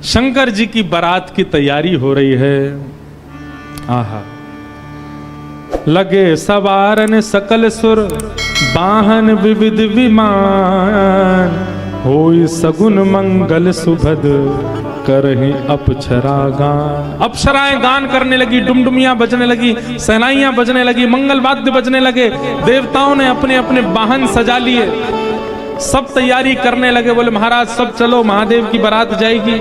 शंकर जी की बारात की तैयारी हो रही है। आहा, लगे सवारन सकल सुर, वाहन विविध विमान, होई सगुन मंगल सुभद, करहि अप्सरा गान। अप्सराएं गान करने लगी, डुमडुमियां बजने लगी, सहनाइयां बजने लगी, मंगल वाद्य बजने लगे। देवताओं ने अपने अपने वाहन सजा लिए, सब तैयारी करने लगे। बोले महाराज सब चलो, महादेव की बारात जाएगी।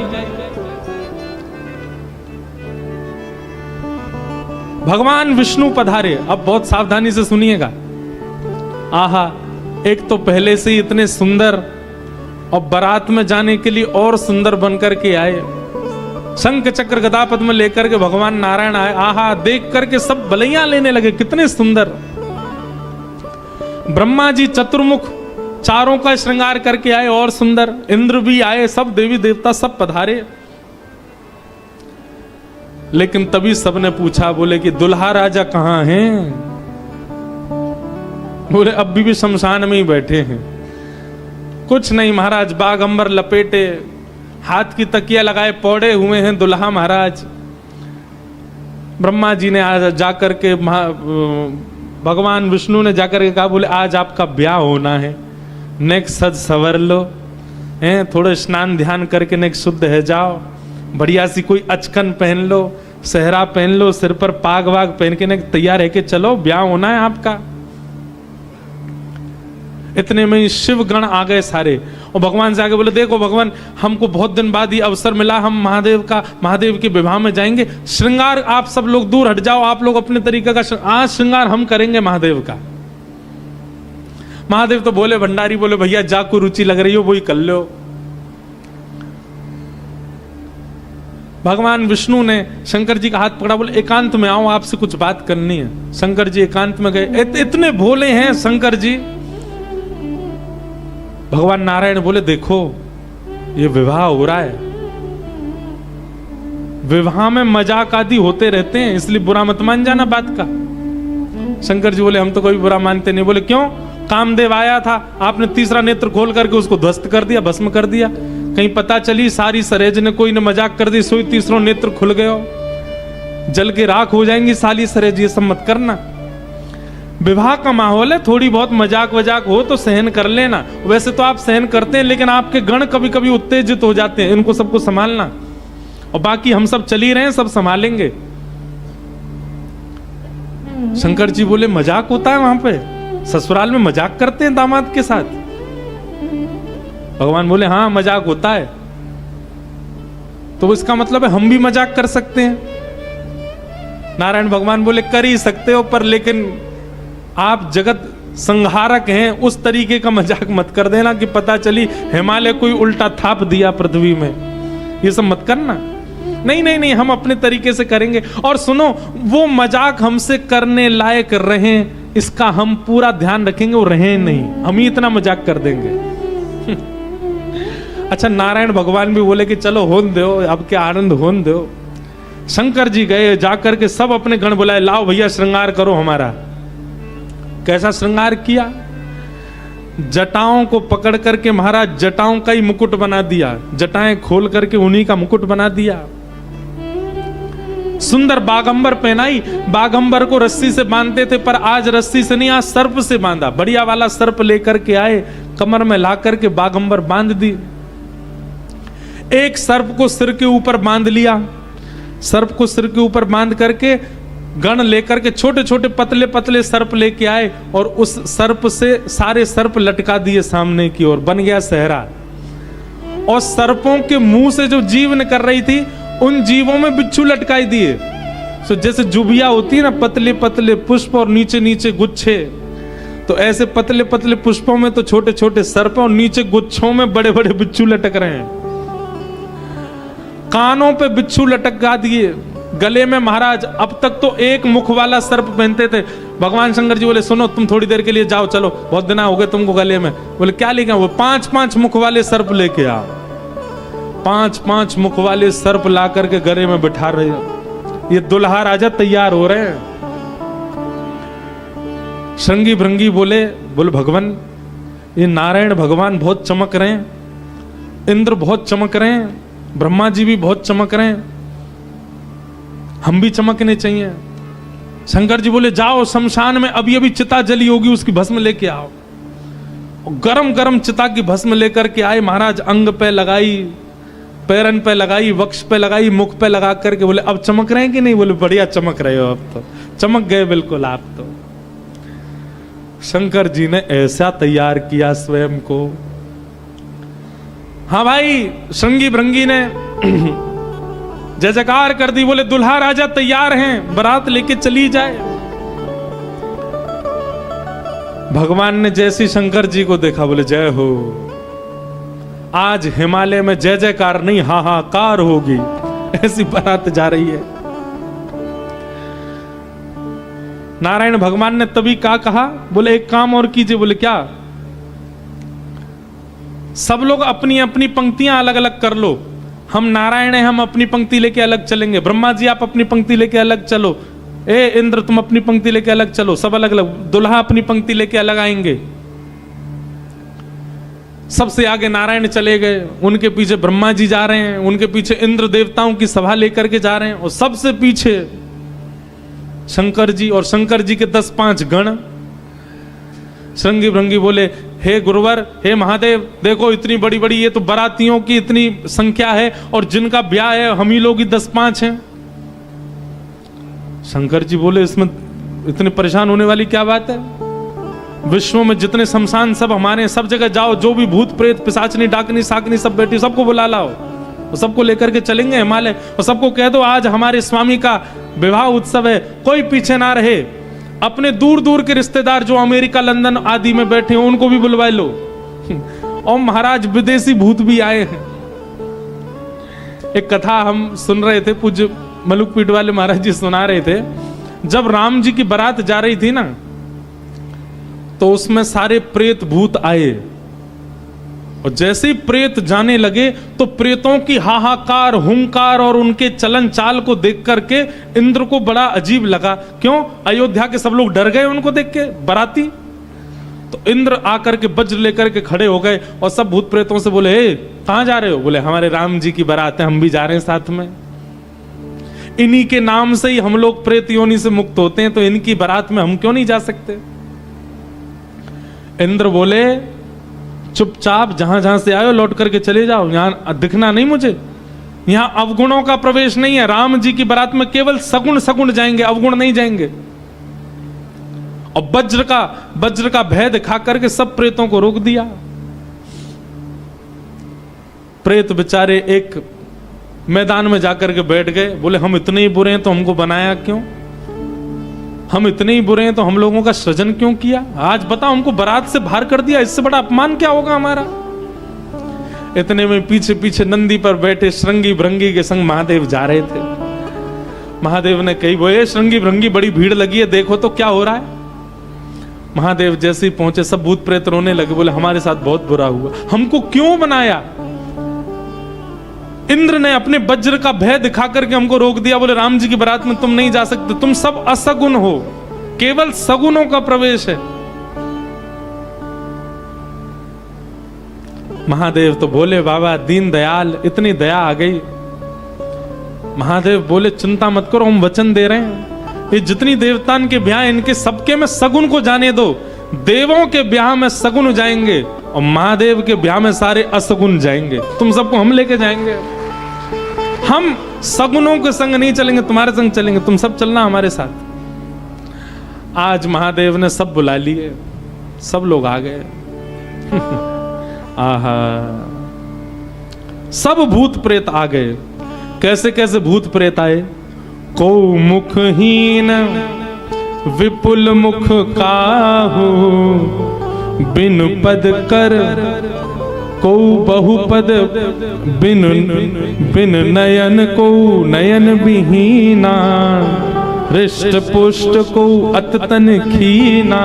भगवान विष्णु पधारे। अब बहुत सावधानी से सुनिएगा। आहा, एक तो पहले से ही इतने सुंदर और बारात में जाने के लिए और सुंदर बनकर के आए। शंख चक्र गदा पद्म लेकर के भगवान नारायण आए। आहा, देख करके सब बलैया लेने लगे, कितने सुंदर। ब्रह्मा जी चतुर्मुख, चारों का श्रृंगार करके आए और सुंदर। इंद्र भी आए, सब देवी देवता सब पधारे। लेकिन तभी सबने पूछा, बोले कि दुल्हा राजा कहां हैं? बोले अभी भी शमशान में ही बैठे हैं। कुछ नहीं महाराज, बागंबर लपेटे, हाथ की तकिया लगाए पौड़े हुए हैं दुल्हा महाराज। ब्रह्मा जी ने आज जाकर के, भगवान विष्णु ने जाकर के कहा, बोले आज आपका ब्याह होना है, नेक सज सवर लो, हैं थोड़े स्नान ध्यान करके नेक शुद्ध है जाओ, बढ़िया सी कोई अचकन पहन लो, सहरा पहन लो, सिर पर पाग वाग पहन के तैयार है कि चलो ब्याह होना है आपका। इतने में शिव गण आ गए सारे, और भगवान से आगे बोले देखो भगवान, हमको बहुत दिन बाद ये अवसर मिला, हम महादेव के विवाह में जाएंगे। श्रृंगार आप सब लोग दूर हट जाओ, आप लोग अपने तरीके का आज श्रृंगार हम करेंगे महादेव का। महादेव तो बोले, भंडारी बोले भैया जा को रुचि लग रही हो वही कर लो। भगवान विष्णु ने शंकर जी का हाथ पकड़ा, बोले एकांत में आओ, आपसे कुछ बात करनी है। शंकर जी एकांत में गए। इतने भोले हैं शंकर जी। भगवान नारायण बोले देखो ये विवाह हो रहा है, विवाह में मजाक आदि होते रहते हैं, इसलिए बुरा मत मान जाना बात का। शंकर जी बोले हम तो कोई बुरा मानते नहीं। बोले क्यों? कामदेव आया था, आपने तीसरा नेत्र खोल करके उसको ध्वस्त कर दिया, भस्म कर दिया। कहीं पता चली सारी सरेज ने कोई ने मजाक कर दी, सोई तीसरा नेत्र खुल गया, जल के राख हो जाएंगी साली सरेज। ये सब मत करना। विवाह का माहौल है, थोड़ी बहुत मजाक वजाक हो तो सहन कर लेना। वैसे तो आप सहन करते हैं, लेकिन आपके गण कभी कभी उत्तेजित हो जाते हैं, इनको सबको संभालना। और बाकी हम सब चल ही रहे हैं, सब संभालेंगे। शंकर जी बोले मजाक होता है वहां पे? ससुराल में मजाक करते हैं दामाद के साथ? भगवान बोले हाँ मजाक होता है। तो इसका मतलब है हम भी मजाक कर सकते हैं? नारायण भगवान बोले कर ही सकते हो, पर लेकिन आप जगत संहारक हैं, उस तरीके का मजाक मत कर देना कि पता चली हिमालय कोई उल्टा थाप दिया पृथ्वी में। ये सब मत करना। नहीं नहीं नहीं, हम अपने तरीके से करेंगे। और सुनो, वो मजाक हमसे करने लायक रहे, इसका हम पूरा ध्यान रखेंगे, वो रहे नहीं, हम ही इतना मजाक कर देंगे। अच्छा, नारायण भगवान भी बोले कि चलो होन दो, अब क्या आनंद होन दो। शंकर जी गए, जाकर के सब अपने गण बुलाए, लाओ भैया श्रृंगार करो हमारा। कैसा श्रृंगार किया? जटाओं को पकड़ करके महाराज जटाओं का ही मुकुट बना दिया, जटाएं खोल करके उन्हीं का मुकुट बना दिया। सुंदर बागंबर पहनाई। बागंबर को रस्सी से बांधते थे, पर आज रस्सी से नहीं, आज सर्प से बांधा। बढ़िया वाला सर्प लेकर के आए, कमर में ला करके बागंबर बांध दी। एक सर्प को सिर के ऊपर बांध लिया, सर्प को सिर के ऊपर बांध करके गण लेकर के छोटे छोटे पतले पतले सर्प लेके आए, और उस सर्प से सारे सर्प लटका दिए सामने की ओर, बन गया सहरा। और सर्पों के मुंह से जो जीव निकल रही थी, उन जीवों में बिच्छू लटकाई दिए। तो जैसे जुबिया होती है ना, पतले पतले पुष्प और नीचे नीचे गुच्छे, तो ऐसे पतले पतले पुष्पों में तो छोटे छोटे सर्प, और नीचे गुच्छों में बड़े बड़े बिच्छू लटक रहे हैं। कानों पे बिच्छू लटका दिए, गले में महाराज अब तक तो एक मुख वाला सर्प पहनते थे। भगवान शंकर जी बोले सुनो तुम थोड़ी देर के लिए जाओ, चलो बहुत दिन हो गए तुमको गले में। बोले क्या लेके आओ? वो 5-5 मुख वाले सर्प लेके आओ। 5-5 मुख वाले सर्प ला करके गले में बिठा रहे हो। ये दुल्हा राजा तैयार हो रहे हैं। श्रृंगी भृंगी बोले भगवान ये नारायण भगवान बहुत चमक रहे हैं, इंद्र बहुत चमक रहे हैं, ब्रह्मा जी भी बहुत चमक रहे हैं, हम भी चमकने चाहिए। शंकर जी बोले जाओ शमशान में अभी अभी चिता जली होगी, उसकी भस्म लेके आओ। गरम गरम चिता की भस्म लेकर के आए महाराज, अंग पे लगाई, पैरन पे लगाई, वक्ष पे लगाई, मुख पे लगा करके बोले अब चमक रहे हैं कि नहीं? बोले बढ़िया चमक रहे हो, अब तो चमक गए बिल्कुल आप तो। शंकर जी ने ऐसा तैयार किया स्वयं को। हाँ भाई, श्रृंगी भृंगी ने जय जयकार कर दी, बोले दुल्हा राजा तैयार हैं, बारात लेके चली जाए। भगवान ने जैसी शंकर जी को देखा बोले जय हो, आज हिमालय में जय जयकार नहीं हाहाकार होगी, ऐसी बारात जा रही है। नारायण भगवान ने तभी क्या कहा? बोले एक काम और कीजिए। बोले क्या? सब लोग अपनी अपनी पंक्तियां अलग अलग कर लो, हम नारायण हैं, हम अपनी पंक्ति लेके अलग चलेंगे। ब्रह्मा जी आप अपनी पंक्ति लेके अलग चलो, ए इंद्र तुम अपनी पंक्ति लेके अलग चलो, सब अलग अलग। दुल्हा अपनी पंक्ति लेके अलग आएंगे। सबसे आगे नारायण चले गए, उनके पीछे ब्रह्मा जी जा रहे हैं, उनके पीछे इंद्र देवताओं की सभा लेकर के जा रहे हैं, और सबसे पीछे शंकर जी, और शंकर जी के 10-5 गण। श्रृंगी भृंगी बोले हे गुरुवर, हे महादेव, देखो इतनी बड़ी बड़ी ये तो बारातियों की इतनी संख्या है, और जिनका ब्याह है हम ही लोग ही 10-5 हैं। शंकर जी बोले इसमें इतने परेशान होने वाली क्या बात है? विश्व में जितने शमशान सब हमारे, सब जगह जाओ, जो भी भूत प्रेत पिशाचनी डाकनी साकनी सब बैठी, सबको बुला लाओ, और सबको लेकर के चलेंगे हिमालय, और सबको कह दो आज हमारे स्वामी का विवाह उत्सव है, कोई पीछे ना रहे। अपने दूर दूर के रिश्तेदार जो अमेरिका लंदन आदि में बैठे हैं उनको भी बुलवा लो। और महाराज विदेशी भूत भी आए हैं। एक कथा हम सुन रहे थे, पूज्य मलुकपीठ वाले महाराज जी सुना रहे थे। जब राम जी की बारात जा रही थी ना, तो उसमें सारे प्रेत भूत आए, और जैसे ही प्रेत जाने लगे तो प्रेतों की हाहाकार, हुंकार और उनके चलन चाल को देख करके इंद्र को बड़ा अजीब लगा। क्यों? अयोध्या के सब लोग डर गए उनको देख के, बाराती। तो इंद्र आकर के वज्र लेकर के खड़े हो गए, और सब भूत प्रेतों से बोले हे कहां जा रहे हो? बोले हमारे राम जी की बारात है, हम भी जा रहे हैं साथ में। इन्हीं के नाम से ही हम लोग प्रेत योनि से मुक्त होते हैं, तो इनकी बारात में हम क्यों नहीं जा सकते? इंद्र बोले चुपचाप जहां जहां से आए लौट करके चले जाओ, यहां दिखना नहीं मुझे। यहां अवगुणों का प्रवेश नहीं है। राम जी की बारात में केवल सगुण सगुण जाएंगे, अवगुण नहीं जाएंगे। और वज्र का भय दिखा करके सब प्रेतों को रोक दिया। प्रेत बेचारे एक मैदान में जाकर के बैठ गए। बोले हम इतने ही बुरे हैं तो हमको बनाया क्यों? हम इतने ही बुरे हैं तो हम लोगों का सृजन क्यों किया? आज बताओ, हमको बारात से बाहर कर दिया, इससे बड़ा अपमान क्या होगा हमारा? इतने में पीछे पीछे नंदी पर बैठे श्रृंगी भृंगी के संग महादेव जा रहे थे। महादेव ने कही बोले श्रृंगी भृंगी बड़ी भीड़ लगी है, देखो तो क्या हो रहा है। महादेव जैसे ही पहुंचे सब भूत प्रेत रोने लगे। बोले हमारे साथ बहुत बुरा हुआ, हमको क्यों बनाया? इंद्र ने अपने वज्र का भय दिखा करके हमको रोक दिया। बोले राम जी की बारात में तुम नहीं जा सकते, तुम सब असगुण हो, केवल सगुणों का प्रवेश है। महादेव तो बोले बाबा दीन दयाल, इतनी दया आ गई। महादेव बोले चिंता मत करो, हम वचन दे रहे हैं, ये जितनी देवतान के ब्याह इनके सबके में सगुण को जाने दो। देवों के ब्याह में सगुण जाएंगे और महादेव के ब्याह में सारे असगुण जाएंगे। तुम सबको हम लेके जाएंगे, हम सगुणों के संग नहीं चलेंगे, तुम्हारे संग चलेंगे, तुम सब चलना हमारे साथ। आज महादेव ने सब बुला लिए, सब लोग आ गए। आहा, सब भूत प्रेत आ गए। कैसे कैसे भूत प्रेत आए? को मुखहीन विपुल मुख काहू, बिन पद कर को बहुपद, बिन नयन को नयन विहीना, हृष्ट पुष्ट को अततन खीना।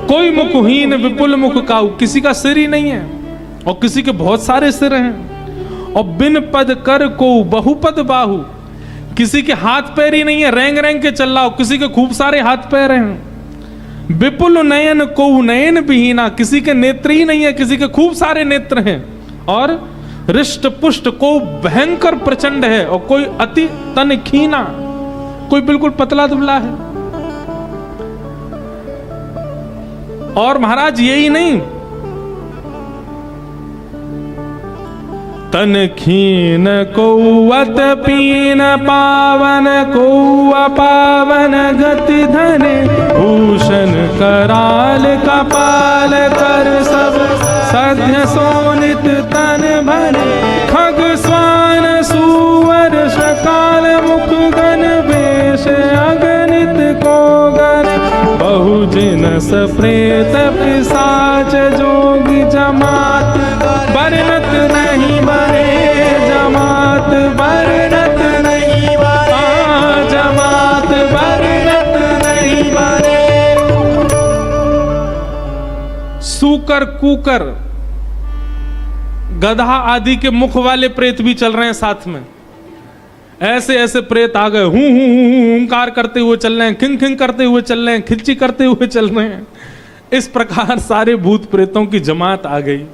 कोई मुखहीन विपुल मुख काहू, किसी का सिर ही नहीं है और किसी के बहुत सारे सिर हैं। और बिन पद कर को बहुपद बाहु, किसी के हाथ पैर ही नहीं है, रेंग रेंग के चल रहा हो, किसी के खूब सारे हाथ पैर हैं। विपुल नयन को नयन विहीना, किसी के नेत्र ही नहीं है, किसी के खूब सारे नेत्र हैं। और रिष्ट पुष्ट, को भयंकर प्रचंड है और कोई अति तन खीना, कोई बिल्कुल पतला दुबला है। और महाराज यही नहीं, तन खीन को अत पीन पावन को अपावन गति धने, भूषण कराल कपाल कर सब सध्य सोनित तन भरे, खग स्वान सुवर शकाल मुख गण वेश अगणित को गर, बहुजिनस प्रेत पिशाच जोगी जमात, वर्णत नहीं बने जमात, वर्णत नहीं बने जमात, वर्णत नहीं बने। सूकर कुकर गधा आदि के मुख वाले प्रेत भी चल रहे हैं साथ में। ऐसे ऐसे प्रेत आ गए, हूं हुंकार करते हुए चल रहे हैं, खिंग खिंग करते हुए चल रहे हैं, खिच्ची करते हुए चल रहे हैं। इस प्रकार सारे भूत प्रेतों की जमात आ गई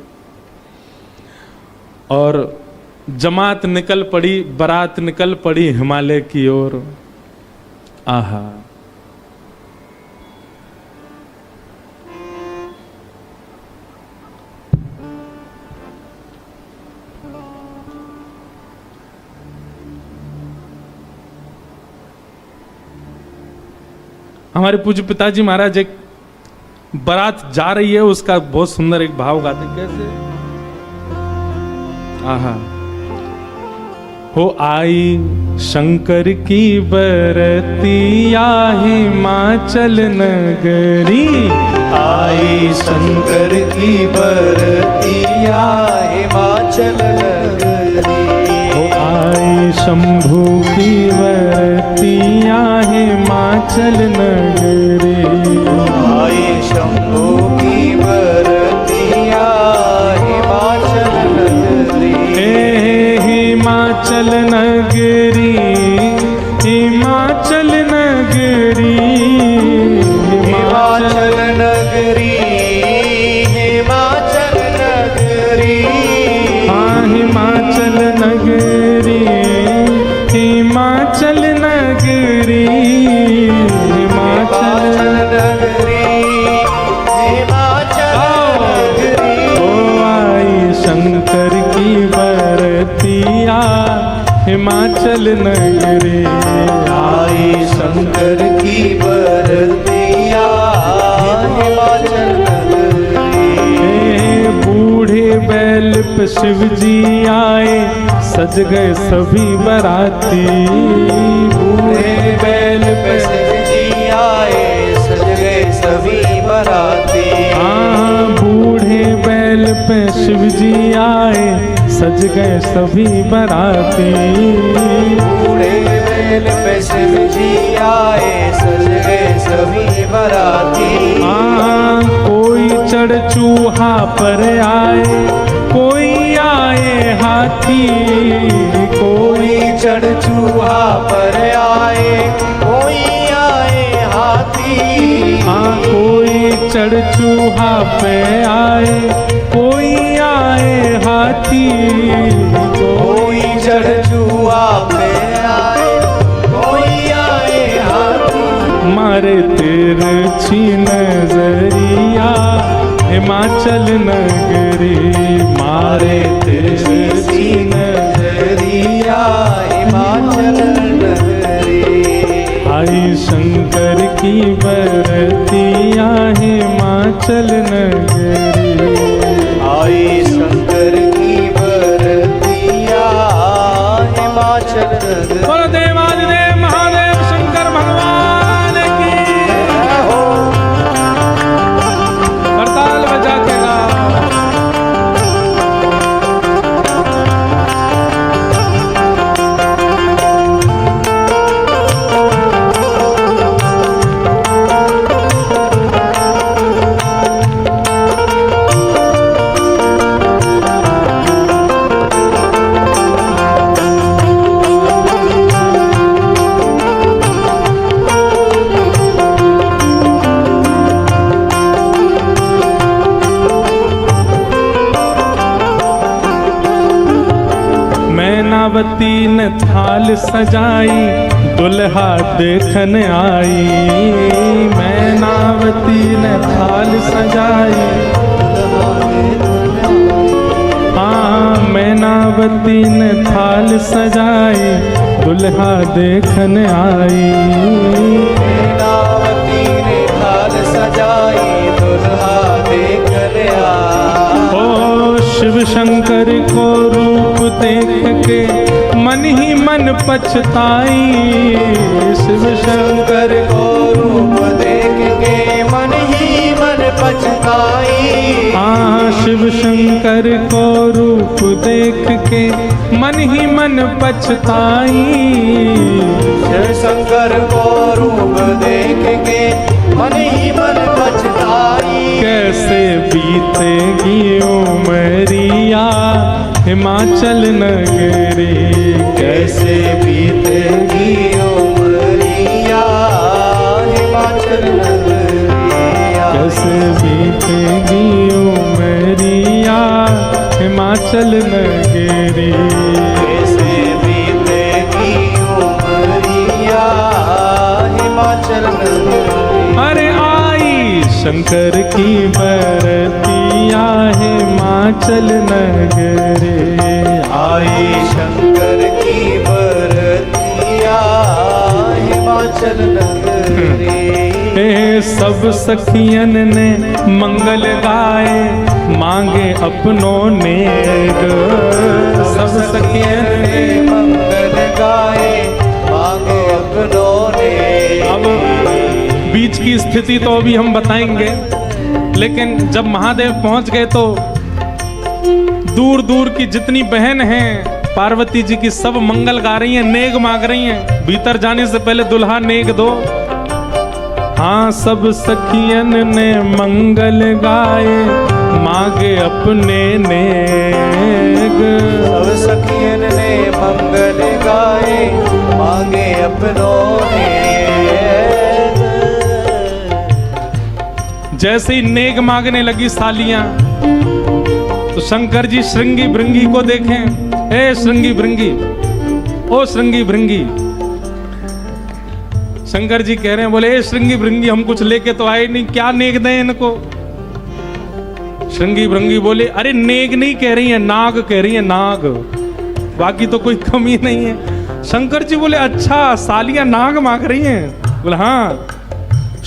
और जमात निकल पड़ी, बारात निकल पड़ी हिमालय की ओर। आहा, हमारे पूज्य पिताजी महाराज एक बारात जा रही है, उसका बहुत सुंदर एक भाव गाते हैं। कैसे? आहा, हो आई शंकर की बरतिया हिमाचल नगरी, आई शंकर की बरतिया हिमाचल नगरी, हो आई शंभू की बरतिया हिमाचल नगरी, आई शंभू की बरतिया हिमाचल नगरी, हिमाचल नगरी, हिमाचल नगरी, हिमाचल नगरी, हिमाचल नगरी, हाँ हिमाचल नगरी, हिमाचल नगरी, हिमाचल नगरी, हिमाचल नगरी, ओ आई शंकर की बरतिया हिमाचल नगरी, आई शंकर की बरतिया हिमाचल नगरी, बूढ़े बैल पे शिव जी आए, सज गए सभी बराती, बूढ़े बैल पे शिव जी आए, सज गए सभी बराती, हाँ बूढ़े बैल पे शिव जी आए, सज गए सभी बराती, बूढ़े बैल पे शिव जी आए, सज गए सभी बराती, हाँ कोई चढ़ चूहा पर आए, कोई आए हाथी, कोई चढ़ चूहा पर आए, कोई आए हाथी, हाँ कोई चढ़ चूहा पे आए, कोई आए हाथी, कोई चढ़ चूहा पे आए, कोई आए हाथी, मारे तिरछी नजरिया हिमाचल नगरी, मारे तिरछी नजरिया हिमाचल नगरी, आई शंकर की बरतिया हिमाचल नगरी, आई शंकर की बरतिया हिमाचल नगरी। बोलो देवादिदेव महादेव शंकर भगवान की, करताल बजा के गाओ। मैनावती ने थाल सजाई दुल्हा देखन आई। मैनावती ने थाल सजाई, हाँ मैनावती ने थाल सजाई दुल्हा देखन आई। मैनावती ने थाल सजाई दुल्हा देखन आई। ओ शिव शंकर को रूप देख के मन ही मन पछताई। शिव शंकर को रूप देख के मन ही मन पछताई। हाँ शिव शंकर को रूप देख के मन ही मन पछताई। शिव शंकर को रूप देख के मन ही मन पछताई। कैसे बीतेगी उमरिया हिमाचल नगरी। कैसे बीतेगी उमरिया हिमाचल नगरिया। कैसे बीतेगी उमरिया हिमाचल नगरी। कैसे बीतेगी उमरिया हिमाचल नगरी। अरे आई शंकर की बरतिया हिमाचल नगरी। आई शंकर की बरतिया हिमाचल नगरी। सब सखियन ने मंगल गाए मांगे अपनों नेग। सब सखियन ने मंगल गाए मांगे अपनों ने। अब बीच की स्थिति तो अभी हम बताएंगे, लेकिन जब महादेव पहुंच गए तो दूर दूर की जितनी बहन हैं पार्वती जी की सब मंगल गा रही हैं, नेग मांग रही हैं। भीतर जाने से पहले दुल्हा नेग दो। हाँ सब सखियन ने मंगल गाए मांगे अपने नेग। सब सखियन ने मंगल गाए मांगे अपनों नेग। जैसे ही नेग मांगने लगी सालियां तो शंकर जी श्रृंगी भृंगी को देखें। ए श्रृंगी भृंगी, ओ श्रृंगी भृंगी। शंकर जी कह रहे हैं, बोले ए श्रृंगी भृंगी हम कुछ लेके तो आए नहीं, क्या नेग दें इनको। श्रृंगी भृंगी बोले अरे नेग नहीं कह रही है, नाग कह रही है, नाग, बाकी तो कोई कमी नहीं है। शंकर जी बोले अच्छा सालियां नाग मांग रही हैं। बोले हाँ।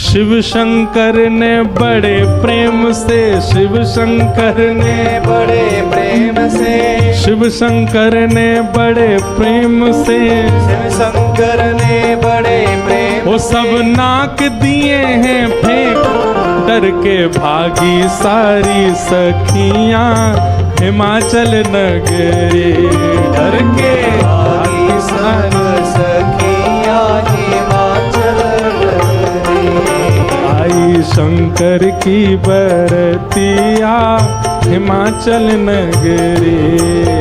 शिव शंकर ने बड़े प्रेम से, शिव शंकर ने बड़े प्रेम से, शिव शंकर ने बड़े प्रेम से, शिव शंकर ने बड़े प्रेम वो सब नाक दिए हैं फेंक, डर के भागी सारी सखियां हिमाचल नगरी। डर के भागी सारी सखियां हिमाचल नगरी। आई शंकर की बरतिया हिमाचल नगरी।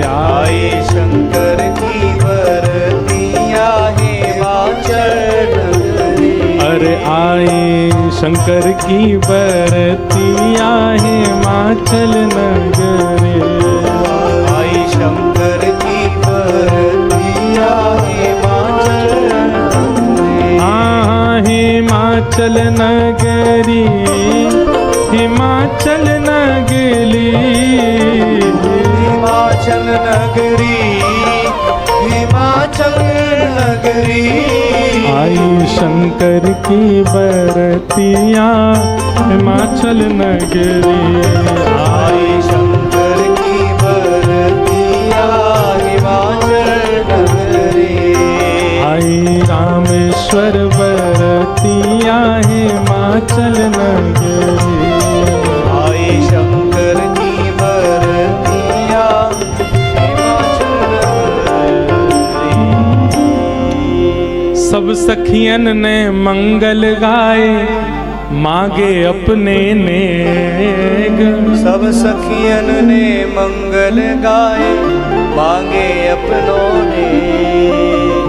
आई शंकर की बरतिया हिमाचल नगरी। अरे आई शंकर की बरतिया हिमाचल नगरी। आई शंकर की बरतिया हिमाचल नगरी। हाँ हिमाचल नगरी, हिमाचल नगरी, हिमाचल नगरी, हिमाचल नगरी। आई शंकर की बरतिया हिमाचल नगरी। आई शंकर की बरतिया हिमाचल नगरी। आई रामेश्वर बरतिया हिमाचल नगरी। आई शंकर की बरतिया हिमाचल नगरी। सब सखियन ने मंगल गाए मांगे अपने नेग। सब सखियन ने मंगल गाए मांगे अपनों ने।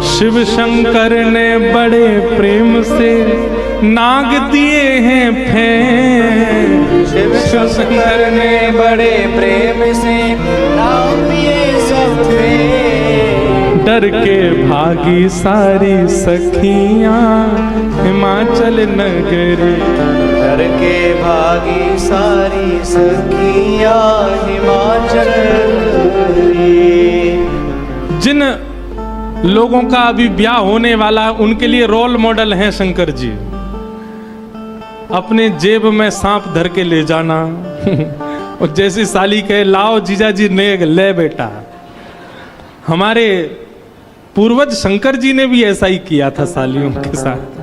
शिव शंकर ने बड़े प्रेम से नाग दिए हैं फेंक। शिव शंकर ने बड़े प्रेम से नाग दिए सब फेंक। डर के भागी सारी सखियां हिमाचल नगरी। डर के भागी सारी सखियां हिमाचल नगरी। जिन लोगों का अभी ब्याह होने वाला उनके लिए रोल मॉडल हैं शंकर जी। अपने जेब में सांप धर के ले जाना और जैसी साली कहे लाओ जीजा जी नेग ले बेटा। हमारे पूर्वज शंकर जी ने भी ऐसा ही किया था सालियों के साथ।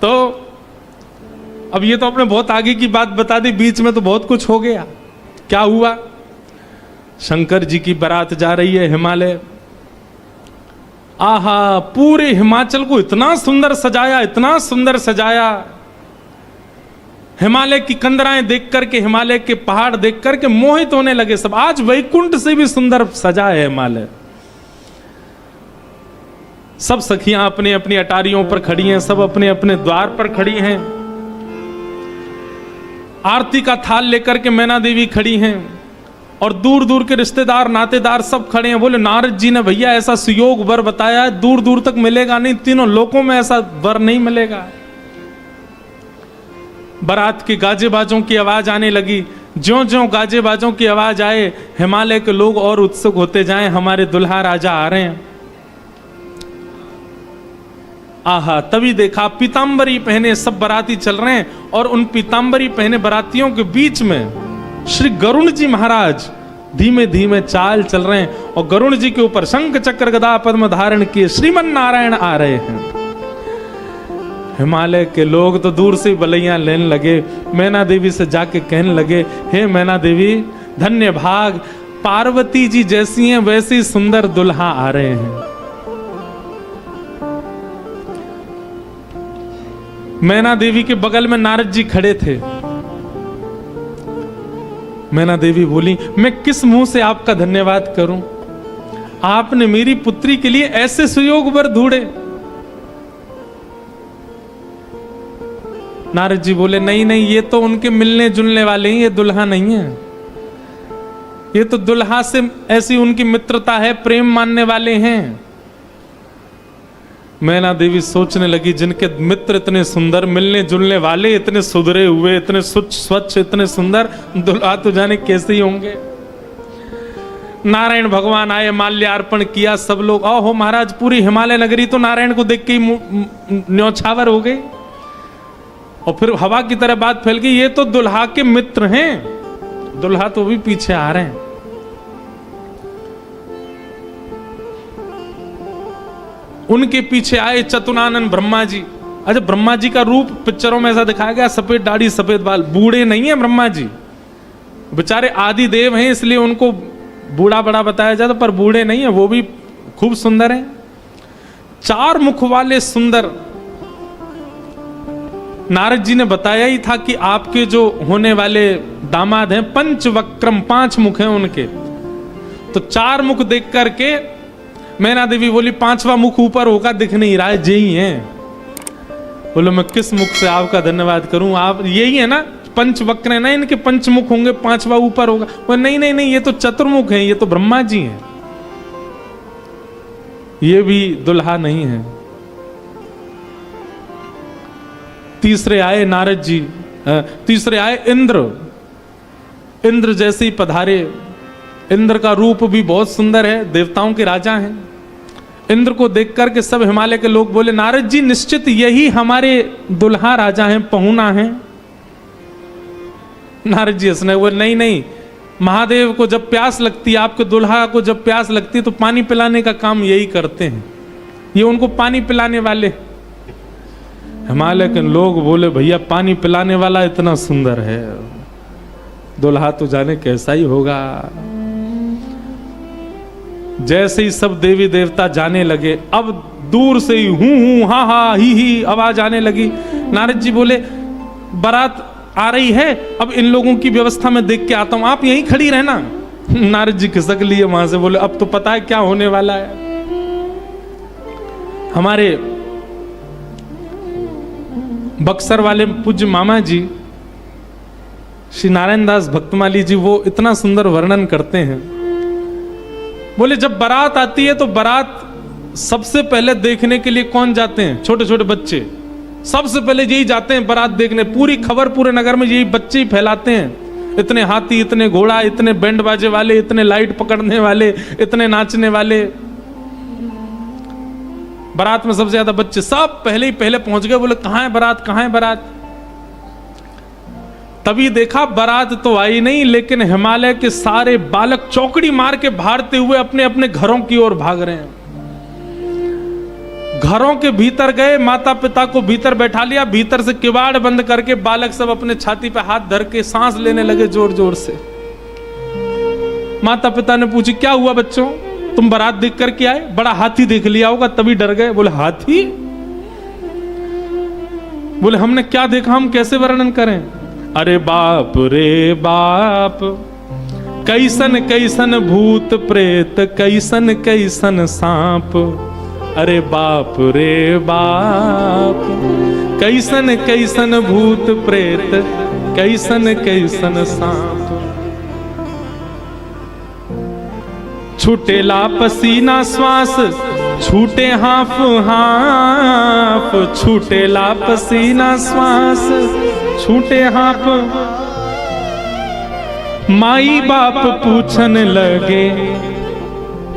तो अब ये तो आपने बहुत आगे की बात बता दी, बीच में तो बहुत कुछ हो गया। क्या हुआ? शंकर जी की बारात जा रही है हिमालय। आहा, पूरे हिमाचल को इतना सुंदर सजाया, इतना सुंदर सजाया। हिमालय की कंदराएं देख करके, हिमालय के पहाड़ देख करके मोहित होने लगे सब। आज वैकुंठ से भी सुंदर सजा है हिमालय। सब सखियां अपनी अपनी अटारियों पर खड़ी हैं, सब अपने अपने द्वार पर खड़ी हैं। आरती का थाल लेकर के मैना देवी खड़ी हैं और दूर दूर के रिश्तेदार नातेदार सब खड़े हैं। बोले नारद जी ने भैया ऐसा सुयोग वर बताया है, दूर दूर तक मिलेगा नहीं, तीनों लोकों में ऐसा वर नहीं मिलेगा। बारात के गाजे बाजों की आवाज आने लगी। ज्यों ज्यों गाजे बाजों की आवाज आए, हिमालय के लोग और उत्सुक होते जाएं, हमारे दुल्हा राजा आ रहे हैं। आहा, तभी देखा पीतांबरी पहने सब बाराती चल रहे हैं और उन पीतांबरी पहने बारातियों के बीच में श्री गरुण जी महाराज धीमे धीमे चाल चल रहे हैं और गरुण जी के ऊपर शंख चक्र गदा पद्म धारण किए श्रीमन नारायण आ रहे हैं। हिमालय के लोग तो दूर से बलैया लेने लगे। मैना देवी से जाके कहने लगे, हे मैना देवी धन्य भाग, पार्वती जी जैसी हैं वैसी सुंदर दुल्हा आ रहे हैं। मैना देवी के बगल में नारद जी खड़े थे। मैना देवी बोली, मैं किस मुंह से आपका धन्यवाद करूं? आपने मेरी पुत्री के लिए ऐसे सुयोग वर ढूंढे। नारद जी बोले, नहीं नहीं, ये तो उनके मिलने जुलने वाले हैं, ये दुल्हा नहीं है। ये तो दुल्हा से ऐसी उनकी मित्रता है, प्रेम मानने वाले हैं। मैना देवी सोचने लगी, जिनके मित्र इतने सुंदर, मिलने जुलने वाले इतने सुधरे हुए, इतने स्वच्छ, इतने सुंदर, दुल्हा तो जाने कैसे ही होंगे। नारायण भगवान आए, माल्यार्पण किया, सब लोग ओहो महाराज, पूरी हिमालय नगरी तो नारायण को देख के ही न्यौछावर हो गई। और फिर हवा की तरह बात फैल गई, ये तो दुल्हा के मित्र हैं। दुल्हा तो भी पीछे आ रहे हैं। उनके पीछे आए चतुरानन ब्रह्मा जी। अच्छा, ब्रह्मा जी का रूप पिक्चरों में ऐसा दिखाया गया, सफेद दाढ़ी सफेद बाल, बूढ़े नहीं है ब्रह्मा जी, बेचारे आदि देव हैं इसलिए उनको बूढ़ा बड़ा बताया जाता, पर बूढ़े नहीं है, वो भी खूब सुंदर हैं। चार मुख वाले सुंदर। नारद जी ने बताया ही था कि आपके जो होने वाले दामाद हैं पंचवक्रम, 5 मुख हैं उनके। तो 4 मुख देख करके मैना देवी बोली, 5वां मुख ऊपर होगा, दिख नहीं रहा है, यही है। बोलो, मैं किस मुख से आपका धन्यवाद करूं? आप यही है ना, पंचवक्र है ना, इनके पंचमुख होंगे, 5वां ऊपर होगा। वो नहीं नहीं नहीं, ये तो चतुर्मुख हैं, ये तो ब्रह्मा जी हैं, ये भी दुल्हा नहीं है। तीसरे आए नारद जी, तीसरे आए इंद्र। इंद्र जैसे ही पधारे, इंद्र का रूप भी बहुत सुंदर है, देवताओं के राजा हैं। इंद्र को देख करके सब हिमालय के लोग बोले, नारद जी निश्चित यही हमारे दुल्हा राजा हैं, पहुना हैं। नारद जी हंसने हुए, नहीं नहीं, महादेव को जब प्यास लगती है, आपके दुल्हा को जब प्यास लगती है तो पानी पिलाने का काम यही करते हैं, ये उनको पानी पिलाने वाले। हिमालय के लोग बोले, भैया पानी पिलाने वाला इतना सुंदर है, दुल्हा तो जाने कैसा ही होगा। जैसे ही सब देवी देवता जाने लगे, अब दूर से ही हूं हा हा ही आवाज आने लगी। नारद जी बोले, बारात आ रही है, अब इन लोगों की व्यवस्था में देख के आता हूं, आप यहीं खड़ी रहना। नारद जी खिसक लिए वहां से, बोले अब तो पता है क्या होने वाला है। हमारे बक्सर वाले पूज्य मामा जी श्री नारायण दास भक्तमाली जी, वो इतना सुंदर वर्णन करते हैं। बोले जब बारात आती है तो बारात सबसे पहले देखने के लिए कौन जाते हैं? छोटे छोटे बच्चे सबसे पहले यही जाते हैं बारात देखने। पूरी खबर पूरे नगर में यही बच्चे ही फैलाते हैं। इतने हाथी, इतने घोड़ा, इतने बैंड बाजे वाले, इतने लाइट पकड़ने वाले, इतने नाचने वाले। बारात में सबसे ज्यादा बच्चे, सब पहले ही पहले पहुंच गए। बोले कहां है बारात, कहां है बारात? तभी देखा बारात तो आई नहीं, लेकिन हिमालय के सारे बालक चौकड़ी मार के भागते हुए अपने अपने घरों की ओर भाग रहे हैं। घरों के भीतर गए, माता पिता को भीतर बैठा लिया, भीतर से किवाड़ बंद करके बालक सब अपने छाती पे हाथ धर के सांस लेने लगे जोर जोर से। माता पिता ने पूछी क्या हुआ बच्चों, तुम बारात देख करके आए? बड़ा हाथी देख लिया होगा तभी डर गए। बोले हाथी? बोले हमने क्या देखा, हम कैसे वर्णन करें? अरे बाप रे बाप, कैसन कैसन भूत प्रेत, कैसन कैसन सांप। अरे बाप रे बाप, कैसन कैसन भूत प्रेत, कैसन कैसन सांप। छूटेला पसीना श्वास, छूटे हाफ हाफ, छूटेला पसीना श्वास, छूटे हाफ। माई बाप पूछन लगे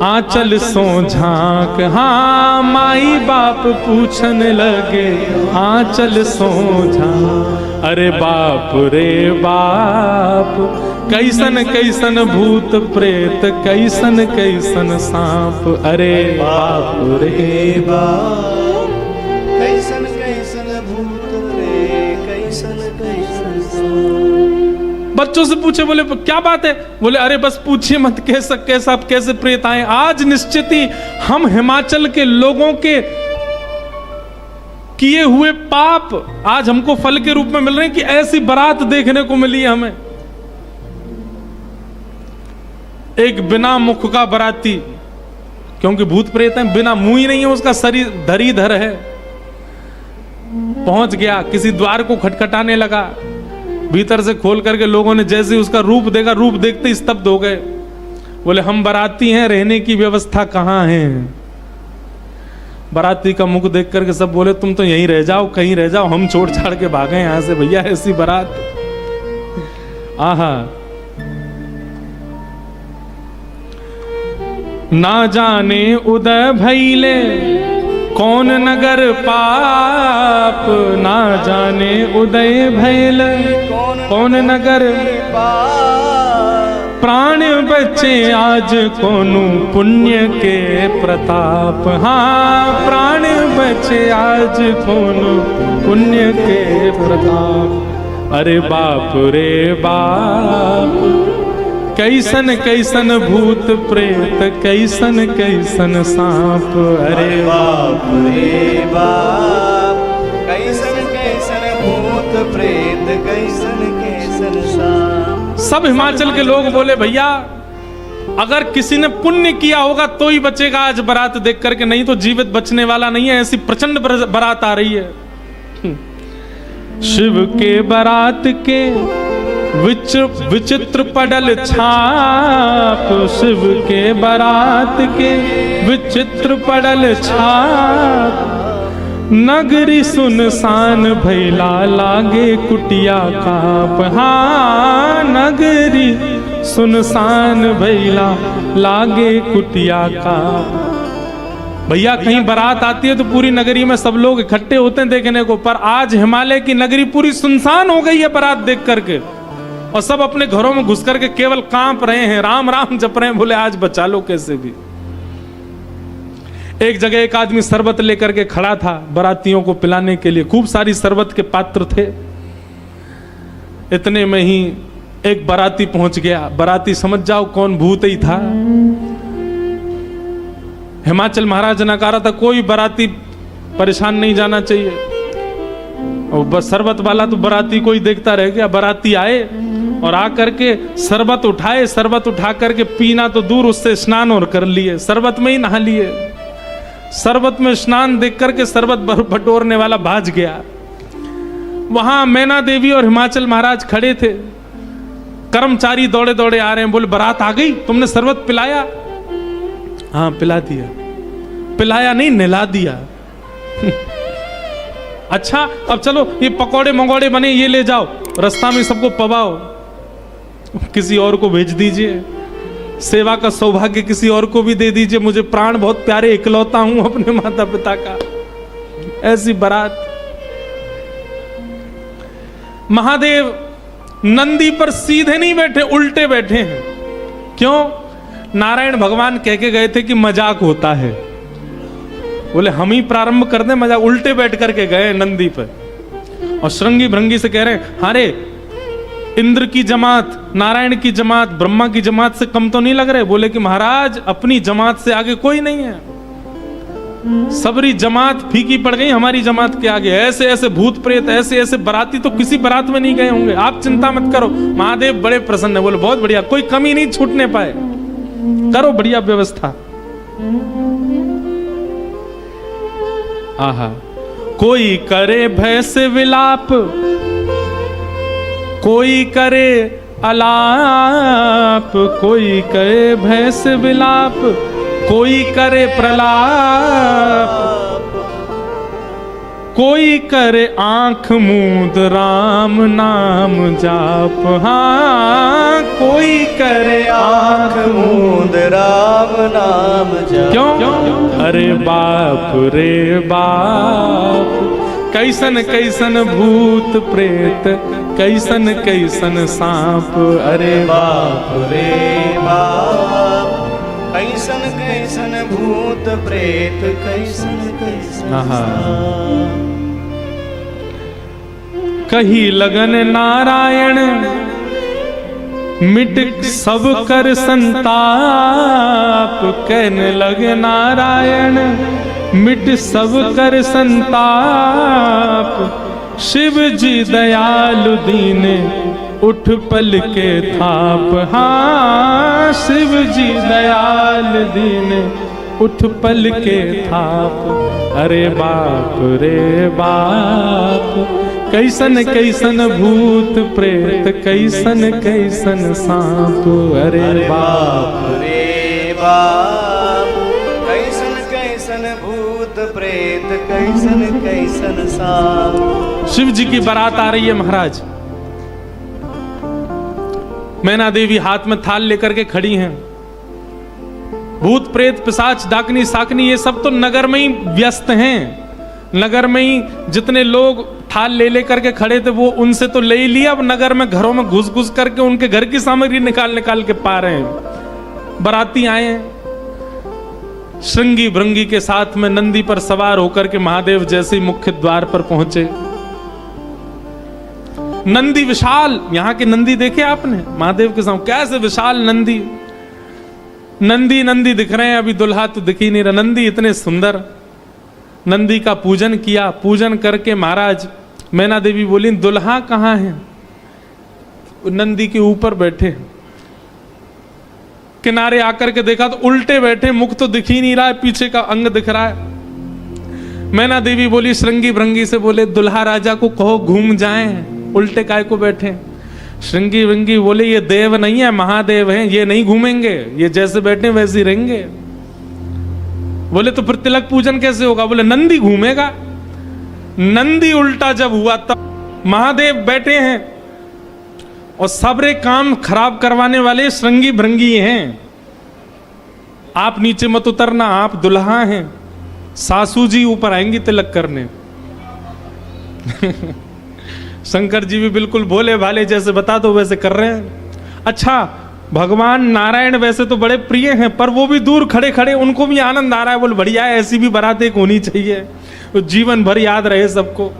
आंचल सो झांक। हाँ माई बाप पूछन लगे आंचल सो झांक। अरे बाप रे बाप, कैसन कैसन भूत प्रेत, कैसन कैसन सांप। अरे बाप रे बाप, कैसन कैसन भूत प्रेत, कैसन कैसन सांप। बच्चों से पूछे, बोले क्या बात है? बोले अरे बस पूछिए मत, कैसे प्रेत आए। आज निश्चित ही हम हिमाचल के लोगों के किए हुए पाप आज हमको फल के रूप में मिल रहे हैं कि ऐसी बारात देखने को मिली है हमें। एक बिना मुख का बाराती, क्योंकि भूत प्रेत है, बिना मुंह ही नहीं है, उसका शरीर धरीधर है, पहुंच गया, किसी द्वार को खटखटाने लगा। भीतर से खोल करके लोगों ने जैसे उसका रूप देखा, रूप देखते ही स्तब्ध हो गए। बोले हम बाराती हैं, रहने की व्यवस्था कहां है? बाराती का मुख देख करके सब बोले तुम तो यहीं रह जाओ, कहीं रह जाओ, हम छोड़ छाड़ के भागे यहां से भैया, ऐसी बारात। आहा, ना जाने उदय भैले कौन नगर पाप, ना जाने उदय भैल कौन नगर पाप। प्राण बचे आज कोनु पुण्य के प्रताप। हाँ प्राण बचे आज कोनु पुण्य के प्रताप। अरे बाप रे बाप, कैसन कैसन भूत प्रेत, कैसन कैसन सांप। अरे बाप रे बाप, कैसन कैसन भूत प्रेत, कैसन कैसन सांप। सब हिमाचल के लोग बोले भैया अगर किसी ने पुण्य किया होगा तो ही बचेगा आज बारात देख करके, नहीं तो जीवित बचने वाला नहीं है। ऐसी प्रचंड बारात आ रही है। शिव के बारात के विचित्र पडल छाप, शिव के बारात के विचित्र पडल छाप। नगरी सुनसान भैला लागे कुटिया काप। हाँ नगरी सुनसान भैला लागे कुटिया काप। भैया कहीं बारात आती है तो पूरी नगरी में सब लोग इकट्ठे होते हैं देखने को, पर आज हिमालय की नगरी पूरी सुनसान हो गई है बारात देख करके, और सब अपने घरों में घुस करके केवल कांप रहे हैं, राम राम जप रहे हैं। बोले आज बचा लो कैसे भी। एक जगह एक आदमी शरबत लेकर के खड़ा था बारातियों को पिलाने के लिए, खूब सारी शरबत के पात्र थे। इतने में ही एक बाराती पहुंच गया। बाराती समझ जाओ कौन भूत ही था। हिमाचल महाराज ने कहा था कोई बाराती परेशान नहीं जाना चाहिए, और बस शरबत वाला तो बाराती कोई देखता रह गया। बाराती आए और आकर के शरबत उठाए, शरबत उठा करके पीना तो दूर, उससे स्नान और कर लिए, शरबत में ही नहा लिए। शरबत में स्नान देख करके शरबत बटोरने वाला भाज गया। वहां मैना देवी और हिमाचल महाराज खड़े थे। कर्मचारी दौड़े दौड़े आ रहे हैं, बोले बारात आ गई, तुमने शरबत पिलाया? हाँ पिला दिया, पिलाया नहीं नहला दिया। अच्छा अब चलो ये पकौड़े मंगौड़े बने ये ले जाओ, रास्ता में सबको पवाओ, किसी और को भेज दीजिए, सेवा का सौभाग्य किसी और को भी दे दीजिए, मुझे प्राण बहुत प्यारे, इकलौता हूं अपने माता पिता का। ऐसी बारात। महादेव नंदी पर सीधे नहीं बैठे, उल्टे बैठे हैं। क्यों? नारायण भगवान कह के गए थे कि मजाक होता है, बोले हम ही प्रारंभ कर दें मजाक। उल्टे बैठ करके गए नंदी पर और श्रृंगी भृंगी से कह रहे हैं, अरे इंद्र की जमात, नारायण की जमात, ब्रह्मा की जमात से कम तो नहीं लग रहे? बोले कि महाराज अपनी जमात से आगे कोई नहीं है, सबरी जमात फीकी पड़ गई हमारी जमात के आगे। ऐसे ऐसे भूत प्रेत, ऐसे ऐसे बराती तो किसी बारात में नहीं गए होंगे, आप चिंता मत करो। महादेव बड़े प्रसन्न है, बोले बहुत बढ़िया, कोई कमी नहीं छूटने पाए, करो बढ़िया व्यवस्था। आहा, कोई करे भय से विलाप, कोई करे अलाप, कोई करे भय से विलाप, कोई करे प्रलाप, कोई करे आंख मूंद राम नाम जाप। हाँ, कोई करे आँख मूंद राम नाम जाप। क्यों? अरे बाप रे बाप, कैसन कैसन भूत प्रेत, कैसन कैसन सांप। अरे बाप रे बाप, कैसन कैसन भूत प्रेत, कैसन कैसन सांप। कही लगन नारायण, मिट सब कर संताप। कहने लगे नारायण, मिट सब कर संताप। शिव जी दयालु दीने, उठ पल के थाप। हाँ, शिव जी दयाल दीने, उठ पल के थाप। अरे बाप रे बाप, कैसन कैसन भूत प्रेत, कैसन कैसन सांप। अरे बाप रे बाप, कैसन कैसन भूत प्रेत, कैसन कैसन सांप। शिव जी की बारात आ रही है महाराज। मैना देवी हाथ में थाल लेकर के खड़ी हैं। भूत प्रेत पिशाच डाकनी साकनी ये सब तो नगर में ही व्यस्त हैं। नगर में ही जितने लोग थाल ले लेकर के खड़े थे वो उनसे तो ले ही लिया, अब नगर में घरों में घुस घुस करके उनके घर की सामग्री निकाल निकाल के पा रहे हैं। बाराती आए हैं श्रृंगी भृंगी के साथ में, नंदी पर सवार होकर के महादेव जैसे ही मुख्य द्वार पर पहुंचे। नंदी विशाल, यहां के नंदी देखे आपने महादेव के सामने कैसे विशाल नंदी, नंदी नंदी दिख रहे हैं। अभी दुल्हा तो दिख ही नहीं रहा, नंदी इतने सुंदर। नंदी का पूजन किया, पूजन करके महाराज मैना देवी बोली दुल्हा कहाँ है? नंदी के ऊपर बैठे, किनारे आकर के देखा तो उल्टे बैठे, मुख तो दिख ही नहीं रहा है, पीछे का अंग दिख रहा है। मैना देवी बोली श्रृंगी भृंगी से, बोले दुल्हा राजा को कहो घूम जाएं, उल्टे काय को बैठे। श्रृंगी भृंगी बोले ये देव नहीं है, महादेव हैं, ये नहीं घूमेंगे, ये जैसे बैठे वैसे ही रहेंगे। बोले तो फिर तिलक पूजन कैसे होगा? बोले नंदी घूमेगा। नंदी उल्टा जब हुआ तब महादेव बैठे हैं और सबरे काम खराब करवाने वाले श्रृंगी भृंगी हैं। आप नीचे मत उतरना, आप दुल्हा हैं, सासू जी ऊपर आएंगी तिलक करने। शंकर जी भी बिल्कुल भोले भाले, जैसे बता दो वैसे कर रहे हैं। अच्छा भगवान नारायण वैसे तो बड़े प्रिय हैं, पर वो भी दूर खड़े खड़े उनको भी आनंद आ रहा है। बोले बढ़िया है, ऐसी भी बारात एक होनी चाहिए, तो जीवन भर याद रहे सबको।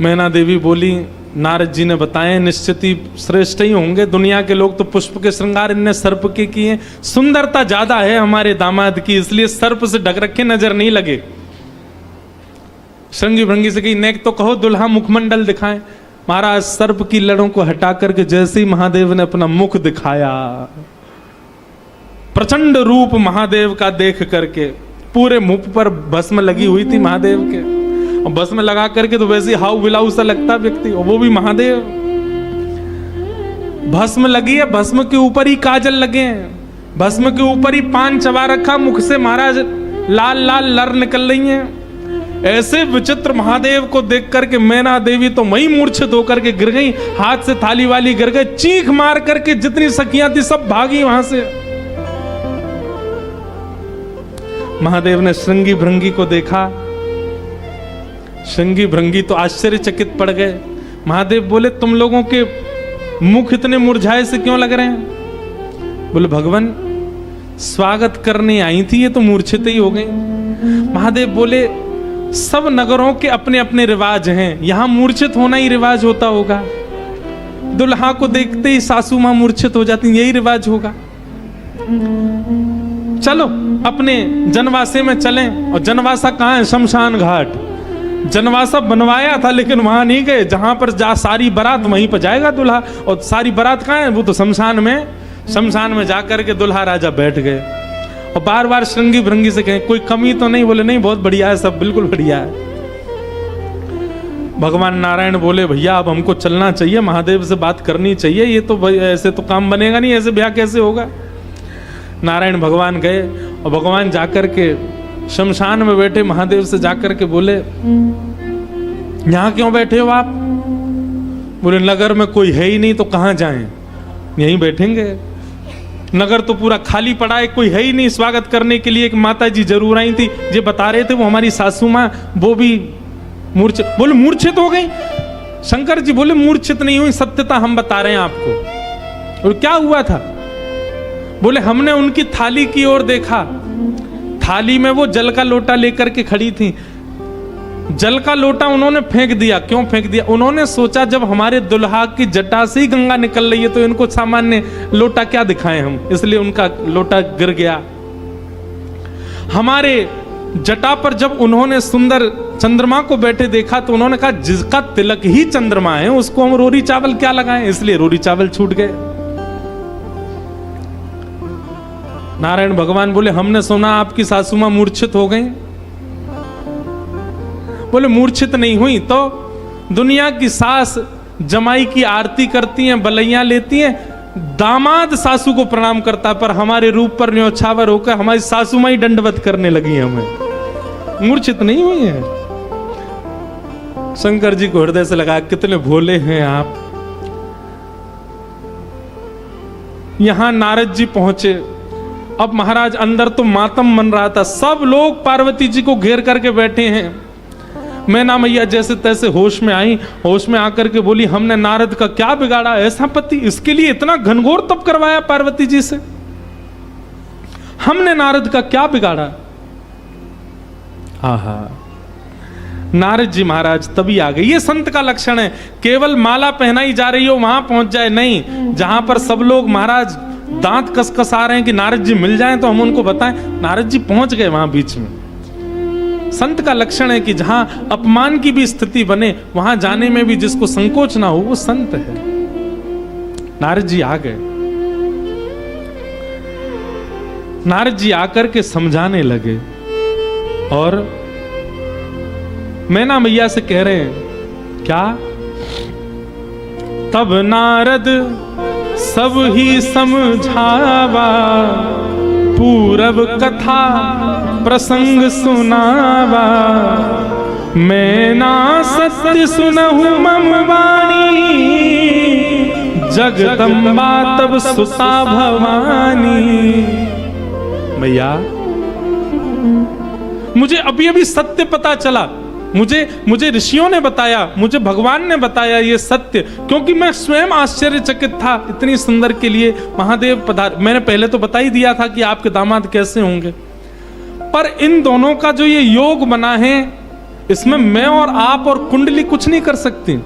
मैना देवी बोली नारद जी ने बताए निश्चित ही श्रेष्ठ ही होंगे, दुनिया के लोग तो पुष्प के श्रृंगार इनने सर्प के किए, सुंदरता ज्यादा है हमारे दामाद की, इसलिए सर्प से ढक रखे नजर नहीं लगे। श्रृंगी भृंगी से कही नेक तो कहो दुल्हा मुखमंडल दिखाएं। महाराज सर्प की लड़ों को हटा करके जैसे ही महादेव ने अपना मुख दिखाया, प्रचंड रूप महादेव का देख करके पूरे मुख पर भस्म लगी हुई थी महादेव के, और भस्म लगा करके तो वैसे हाउ बिलाऊ सा लगता व्यक्ति, और वो भी महादेव। भस्म लगी है, भस्म के ऊपर ही काजल लगे हैं, भस्म के ऊपर ही पान चबा रखा, मुख से महाराज लाल लाल लर निकल रही हैं। ऐसे विचित्र महादेव को देख करके मैना देवी तो वही मूर्छित होकर के गिर गई, हाथ से थाली वाली गिर गई, चीख मार करके जितनी सखियां थी सब भागी वहां से। महादेव ने श्रृंगी भृंगी को देखा, श्रृंगी भृंगी तो आश्चर्यचकित पड़ गए। महादेव बोले तुम लोगों के मुख इतने मुरझाए से क्यों लग रहे हैं? बोले भगवान स्वागत करने आई थी, ये तो मूर्छित ही हो गई। महादेव बोले सब नगरों के अपने अपने रिवाज हैं, यहां मूर्छित होना ही रिवाज होता होगा। दुल्हा को देखते ही सासू मां मूर्छित हो जाती, यही रिवाज होगा। चलो अपने जनवासे में चलें। और जनवासा कहाँ है? शमशान घाट। जनवासा बनवाया था लेकिन वहां नहीं गए, जहां पर जा सारी बारात वहीं पर जाएगा दूल्हा। और सारी बारात कहाँ है? वो तो शमशान में। शमशान में जाकर के दूल्हा राजा बैठ गए और बार बार श्रृंगी भृंगी से कहें कोई कमी तो नहीं? बोले नहीं, बहुत बढ़िया है, सब बिल्कुल बढ़िया है। भगवान नारायण बोले भैया अब हमको चलना चाहिए, महादेव से बात करनी चाहिए, ये तो ऐसे तो काम बनेगा नहीं, ऐसे ब्याह कैसे होगा। नारायण भगवान गए और भगवान जाकर के शमशान में बैठे महादेव से जाकर के बोले यहां क्यों बैठे हो आप? बोले नगर में कोई है ही नहीं तो कहां जाएं, यहीं बैठेंगे। नगर तो पूरा खाली पड़ा है, कोई है ही नहीं स्वागत करने के लिए। एक माता जी जरूर आई थी, जो बता रहे थे वो हमारी सासू माँ, वो भी मूर्छित। बोले मूर्छित हो गई? शंकर जी बोले मूर्छित नहीं हुई, सत्यता हम बता रहे हैं आपको। और क्या हुआ था? बोले हमने उनकी थाली की ओर देखा, थाली में वो जल का लोटा लेकर के खड़ी थी। जल का लोटा उन्होंने फेंक दिया। क्यों फेंक दिया? उन्होंने सोचा जब हमारे दुल्हा की जटा से ही गंगा निकल रही है तो इनको सामान्य लोटा क्या दिखाएं हम, इसलिए उनका लोटा गिर गया। हमारे जटा पर जब उन्होंने सुंदर चंद्रमा को बैठे देखा तो उन्होंने कहा जिसका तिलक ही चंद्रमा है उसको हम रोरी चावल क्या लगाएं, इसलिए रोरी चावल छूट गए। नारायण भगवान बोले हमने सुना आपकी सासू मां मूर्छित हो गई। बोले मूर्छित नहीं हुई तो दुनिया की सास जमाई की आरती करती हैं, बलैया लेती हैं, दामाद सासू को प्रणाम करता, पर हमारे रूप पर न्योछावर होकर हमारी सासू मां ही दंडवत करने लगी हमें। मूर्छित नहीं हुई है। शंकर जी को हृदय से लगा कितने भोले हैं आप। यहां नारद जी पहुंचे। अब महाराज अंदर तो मातम मन रहा था, सब लोग पार्वती जी को घेर करके बैठे हैं। मैना मैया जैसे तैसे होश में आई, होश में आकर के बोली हमने नारद का क्या बिगाड़ा, ऐसा पति, इसके लिए इतना घनघोर तप करवाया पार्वती जी से, हमने नारद का क्या बिगाड़ा। आहा, नारद जी महाराज तभी आ गए। ये संत का लक्षण है, केवल माला पहनाई जा रही हो वहां पहुंच जाए नहीं, जहां पर सब लोग महाराज दांत कसकसा रहे हैं कि नारद जी मिल जाएं तो हम उनको बताएं, नारद जी पहुंच गए वहां बीच में। संत का लक्षण है कि जहां अपमान की भी स्थिति बने वहां जाने में भी जिसको संकोच ना हो वो संत है। नारद जी आ गए। नारद जी आकर के समझाने लगे और मैना मैया से कह रहे हैं क्या? तब नारद सब ही समझावा, पूरब कथा प्रसंग सुनावा, मैना सत्य सुनहु मम वाणी, जगदम्बा तब सुता भवानी। मैया मुझे अभी अभी सत्य पता चला, मुझे ऋषियों ने बताया, मुझे भगवान ने बताया ये सत्य, क्योंकि मैं स्वयं आश्चर्यचकित था। इतनी सुंदर के लिए महादेव पधार। मैंने पहले तो बता ही दिया था कि आपके दामाद कैसे होंगे, पर इन दोनों का जो ये योग बना है इसमें मैं और आप और कुंडली कुछ नहीं कर सकती।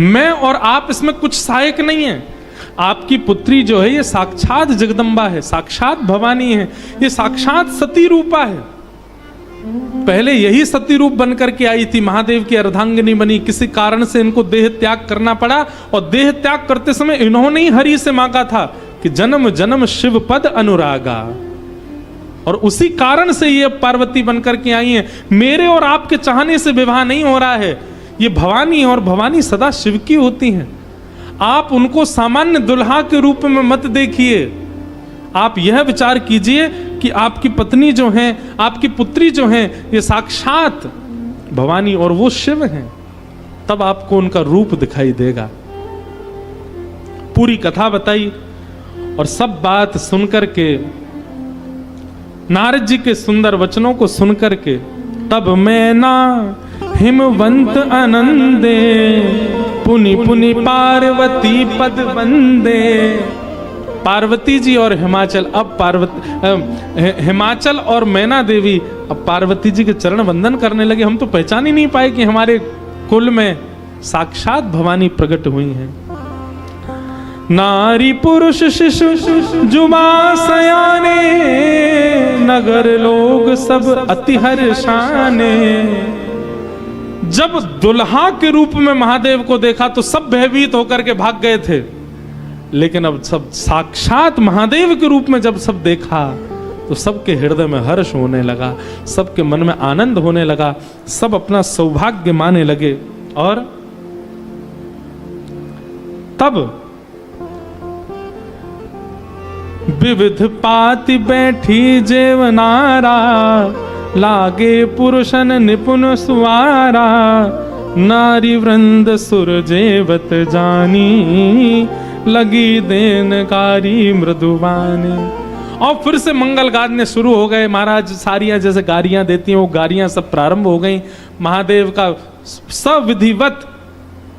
मैं और आप इसमें कुछ सहायक नहीं है। आपकी पुत्री जो है ये साक्षात जगदम्बा है, साक्षात भवानी है, ये साक्षात सती रूपा है। पहले यही सती रूप बनकर के आई थी, महादेव की अर्धांगिनी बनी। किसी कारण से इनको देह त्याग करना पड़ा और देह त्याग करते समय इन्होंने ही हरि से मांगा था कि जन्म जन्म शिव पद अनुरागा, और उसी कारण से ये पार्वती बनकर के आई हैं। मेरे और आपके चाहने से विवाह नहीं हो रहा है, ये भवानी और भवानी सदा शिव की होती हैं। आप उनको सामान्य दुल्हा के रूप में मत देखिए। आप यह विचार कीजिए कि आपकी पत्नी जो हैं, आपकी पुत्री जो हैं, ये साक्षात भवानी और वो शिव हैं। तब आपको उनका रूप दिखाई देगा। पूरी कथा बताई और सब बात सुनकर के, नारद जी के सुंदर वचनों को सुनकर के, तब मैना हिमवंत आनंदे, पुनि पुनि पार्वती पद वंदे। पार्वती जी और हिमाचल, अब हिमाचल और मैना देवी अब पार्वती जी के चरण वंदन करने लगे। हम तो पहचान ही नहीं पाए कि हमारे कुल में साक्षात भवानी प्रकट हुई हैं। नारी पुरुष शिशु जुबा सयाने, नगर लोग सब अति हर्षाने। जब दुल्हा के रूप में महादेव को देखा तो सब भयभीत होकर के भाग गए थे, लेकिन अब सब साक्षात महादेव के रूप में जब सब देखा तो सबके हृदय में हर्ष होने लगा, सबके मन में आनंद होने लगा, सब अपना सौभाग्य माने लगे। और तब विविध पाति बैठी जेवनारा, लागे पुरुषन निपुण सुवारा। नारी वृंद सुर जेवत जानी, लगी देनकारी मृदुवानी। और फिर से मंगल गाने शुरू हो गए। महाराज सारियां जैसे गारियां देती हैं, वो गारियां सब प्रारंभ हो गई। महादेव का सविधिवत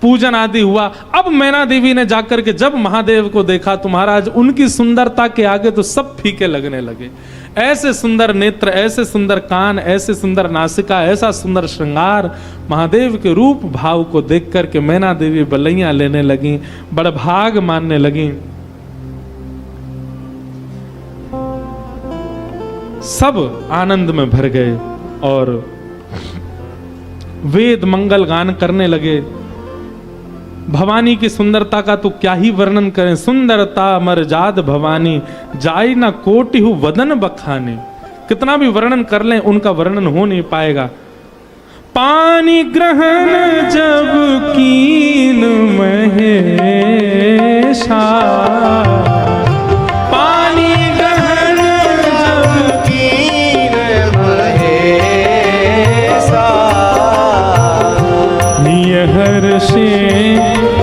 पूजन आदि हुआ। अब मैना देवी ने जाकर के जब महादेव को देखा तो महाराज उनकी सुंदरता के आगे तो सब फीके लगने लगे। ऐसे सुंदर नेत्र, ऐसे सुंदर कान, ऐसे सुंदर नासिका, ऐसा सुंदर श्रृंगार, महादेव के रूप भाव को देख करके मैना देवी बलैया लेने लगी, बड़भाग मानने लगी। सब आनंद में भर गए और वेद मंगल गान करने लगे। भवानी की सुंदरता का तो क्या ही वर्णन करें। सुंदरता मरजाद भवानी, जाई ना कोटि हु वदन बखाने। कितना भी वर्णन कर लें उनका वर्णन हो नहीं पाएगा। पानी ग्रहण जब कीन महेशा, पानी ग्रहण जब कीन महेशा। हर्षे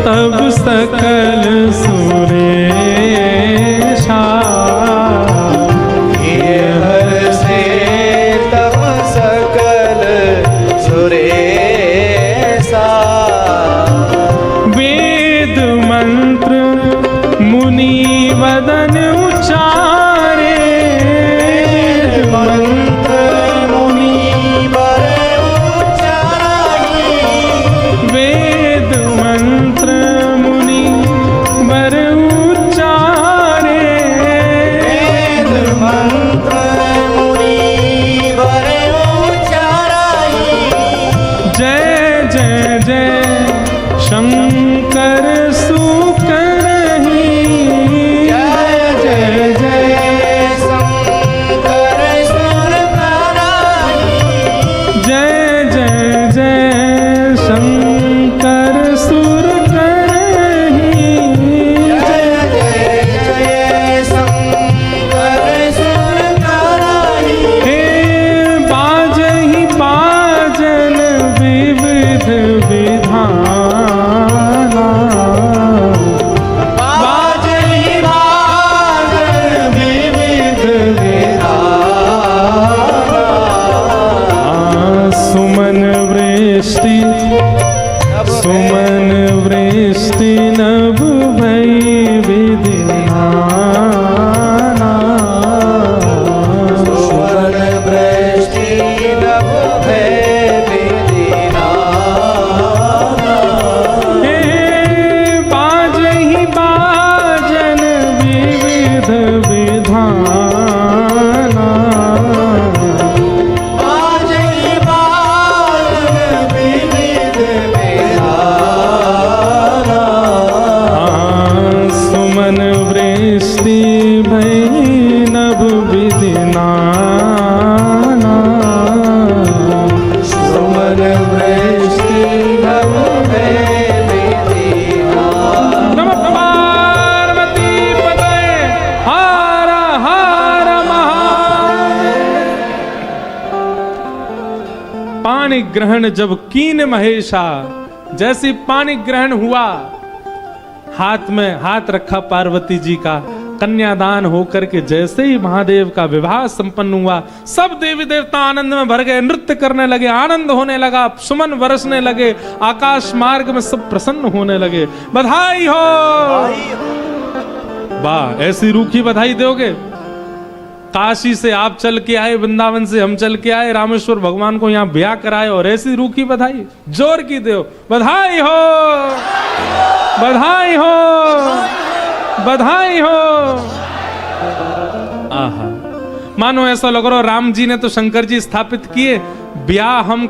तब सकल सुरेशा, हर्षे तब सकल सुरेशा। वेद मंत्र मुनि वदन उचारे, मंत्र मुनि वर उचारी। वेद मंत्र मुनि वर उचारे। वेद मंत्र मुनि वर उचारी। जय जय जय शंकर सुकरहि, जय जय जय पानी ग्रहण जब कीन महेशा, जैसी पानी ग्रहण हुआ, हाथ में हाथ रखा पार्वती जी का, कन्यादान होकर के जैसे ही महादेव का विवाह संपन्न हुआ, सब देवी देवता आनंद में भर गए, नृत्य करने लगे, आनंद होने लगा, सुमन बरसने लगे, आकाश मार्ग में सब प्रसन्न होने लगे। बधाई हो। वाह, ऐसी रूखी बधाई दोगे? काशी से आप चल के आए, वृंदावन से हम चल के आए, रामेश्वर भगवान को यहाँ ब्याह कराए और ऐसी रूखी बधाई जोर की दो। बधाई हो, बधाई हो, बधाई हो। आहा, मानो ऐसा लग रहा राम जी ने तो शंकर जी स्थापित किए, ब्याह हम